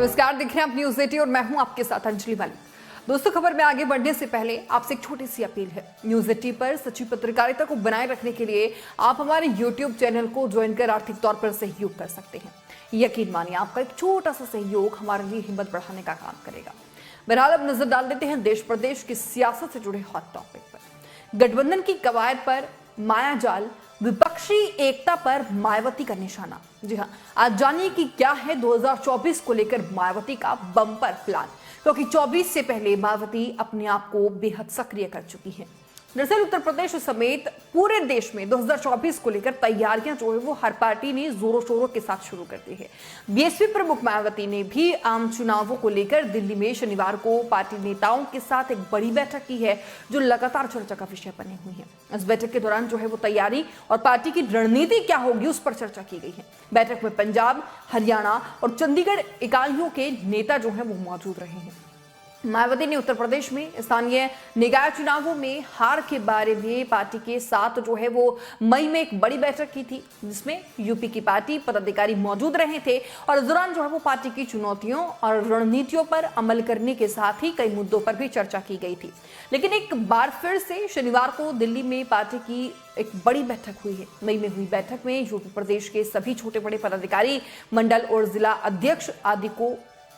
नमस्कार, देख रहे हैं आप न्यूज 18 और मैं हूं आपके साथ अंजलि वाली। दोस्तों, खबर में आगे बढ़ने से पहले आपसे एक छोटी सी अपील है। न्यूज 18 पर सच्ची पत्रकारिता को बनाए रखने के लिए आप हमारे यूट्यूब चैनल को ज्वाइन कर आर्थिक तौर पर सहयोग कर सकते हैं। यकीन मानिए, आपका एक छोटा सा सहयोग हमारे लिए हिम्मत बढ़ाने का काम करेगा। बहरहाल अब नजर डाल देते हैं देश प्रदेश की सियासत से जुड़े हॉट टॉपिक पर। गठबंधन की कवायद पर मायाजाल, विपक्षी एकता पर मायावती का निशाना। जी हाँ, आज जानिए कि क्या है 2024 को लेकर मायावती का बम्पर प्लान, क्योंकि 24 से पहले मायावती अपने आप को बेहद सक्रिय कर चुकी हैं। दरअसल उत्तर प्रदेश समेत पूरे देश में 2024 को लेकर तैयारियां जो है वो हर पार्टी ने जोरों शोरों के साथ शुरू कर दी है। बीएसपी प्रमुख मायावती ने भी आम चुनावों को लेकर दिल्ली में शनिवार को पार्टी नेताओं के साथ एक बड़ी बैठक की है, जो लगातार चर्चा का विषय बनी हुई है। इस बैठक के दौरान जो है वो तैयारी और पार्टी की रणनीति क्या होगी उस पर चर्चा की गई है। बैठक में पंजाब, हरियाणा और चंडीगढ़ इकाइयों के नेता जो है वो मौजूद रहे हैं। मायावती ने उत्तर प्रदेश में स्थानीय निकाय चुनावों में हार के बारे में पार्टी के साथ जो है वो मई में एक बड़ी बैठक की थी, जिसमें यूपी की पार्टी पदाधिकारी मौजूद रहे थे और इस दौरान जो है वो पार्टी की चुनौतियों और रणनीतियों पर अमल करने के साथ ही कई मुद्दों पर भी चर्चा की गई थी। लेकिन एक बार फिर से शनिवार को दिल्ली में पार्टी की एक बड़ी बैठक हुई है। मई में हुई बैठक में यूपी प्रदेश के सभी छोटे बड़े पदाधिकारी, मंडल और जिला अध्यक्ष आदि को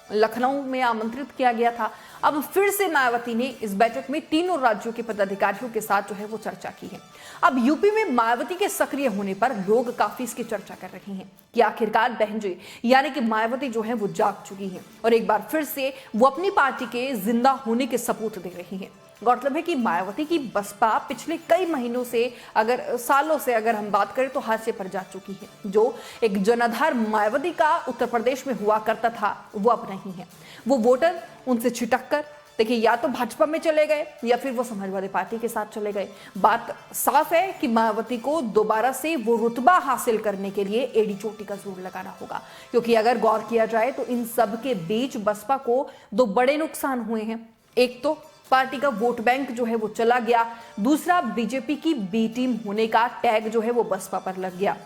लखनऊ में आमंत्रित किया गया था। अब फिर से मायावती ने इस बैठक में तीनों राज्यों के पदाधिकारियों के साथ जो है वो चर्चा की है। अब यूपी में मायावती के सक्रिय होने पर लोग काफी इसकी चर्चा कर रहे हैं कि आखिरकार बहन जी यानी कि मायावती जो है वो जाग चुकी है और एक बार फिर से वो अपनी पार्टी के जिंदा होने के सबूत दे रही है। गौरतलब है कि मायावती की बसपा पिछले कई महीनों से सालों से अगर हम बात करें तो हाशिए पर जा चुकी है। जो एक जनाधार मायावती का उत्तर प्रदेश में हुआ करता था वो अब नहीं है। वो वोटर उनसे छिटक कर देखिए या तो भाजपा में चले गए या फिर वो समाजवादी पार्टी के साथ चले गए। बात साफ है कि मायावती को दोबारा से वो रुतबा हासिल करने के लिए एड़ी चोटी का जोर लगाना होगा, क्योंकि अगर गौर किया जाए तो इन सब के बीच बसपा को दो बड़े नुकसान हुए हैं। एक तो पार्टी का वोट बैंक जो है वो चला गया, दूसरा बीजेपी की बी टीम होने का टैग जो है वो बसपा पर लग गया।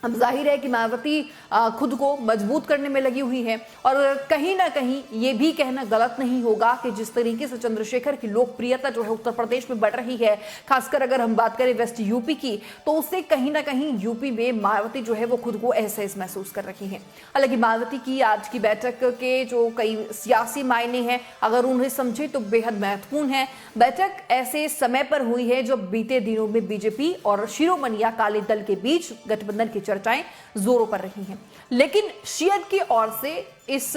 अब जाहिर है कि मायावती खुद को मजबूत करने में लगी हुई है और कहीं ना कहीं ये भी कहना गलत नहीं होगा कि जिस तरीके से चंद्रशेखर की लोकप्रियता जो है उत्तर प्रदेश में बढ़ रही है, खासकर अगर हम बात करें वेस्ट यूपी की, तो उससे कहीं ना कहीं यूपी में मायावती जो है वो खुद को ऐसे महसूस कर रही है। हालांकि मायावती की आज की बैठक के जो कई सियासी मायने हैं, अगर उन्हें समझे तो बेहद महत्वपूर्ण है। बैठक ऐसे समय पर हुई है जब बीते दिनों में बीजेपी और शिरोमणि अकाली दल के बीच गठबंधन की चर्चाएं जोरों पर रही हैं। लेकिन शियत की ओर से इस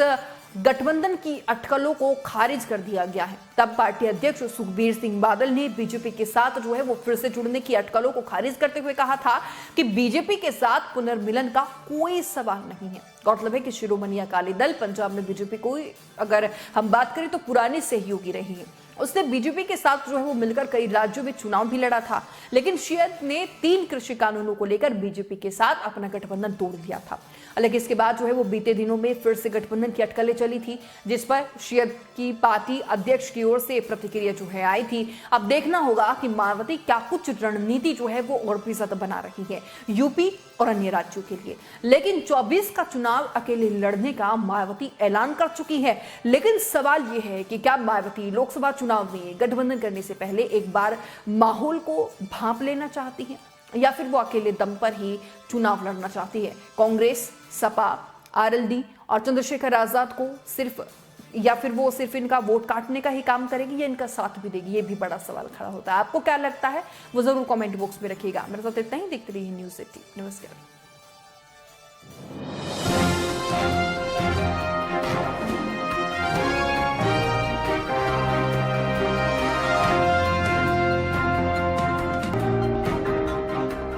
गठबंधन की अटकलों को खारिज कर दिया गया है। तब पार्टी अध्यक्ष सुखबीर सिंह बादल ने बीजेपी के साथ जो है वो फिर से जुड़ने की अटकलों को खारिज करते हुए कहा था कि बीजेपी के साथ पुनर्मिलन का कोई सवाल नहीं है। गौरतलब है कि शिरोमणि अकाली दल पंजाब में बीजेपी को अगर हम बात करें तो पुरानी सहयोगी रही है। उसने बीजेपी के साथ जो है वो मिलकर कई राज्यों में चुनाव भी लड़ा था, लेकिन शियत ने 3 कृषि कानूनों को लेकर बीजेपी के साथ अपना गठबंधन तोड़ दिया था। हालांकि इसके बाद जो है वो बीते दिनों में फिर से गठबंधन की अटकलें चली थी, जिस पर शियत की पार्टी अध्यक्ष की ओर से प्रतिक्रिया जो है आई थी। अब देखना होगा कि मायावती क्या कुछ रणनीति जो है वो और भी ज्यादा बना रही है यूपी और अन्य राज्यों के लिए। लेकिन 24 का चुनाव अकेले लड़ने का मायावती ऐलान कर चुकी है। लेकिन सवाल यह है कि क्या मायावती लोकसभा चुनाव में गठबंधन करने से पहले एक बार माहौल को भांप लेना चाहती है या फिर वो अकेले दम पर ही चुनाव लड़ना चाहती है। कांग्रेस, सपा, आरएलडी और चंद्रशेखर आजाद को सिर्फ इनका वोट काटने का ही काम करेगी या इनका साथ भी देगी, ये भी बड़ा सवाल खड़ा होता है। आपको क्या लगता है वो जरूर कमेंट बॉक्स में रखिएगा। मेरे साथ इतना ही, देखते रहिए न्यूज़ 18। नमस्कार।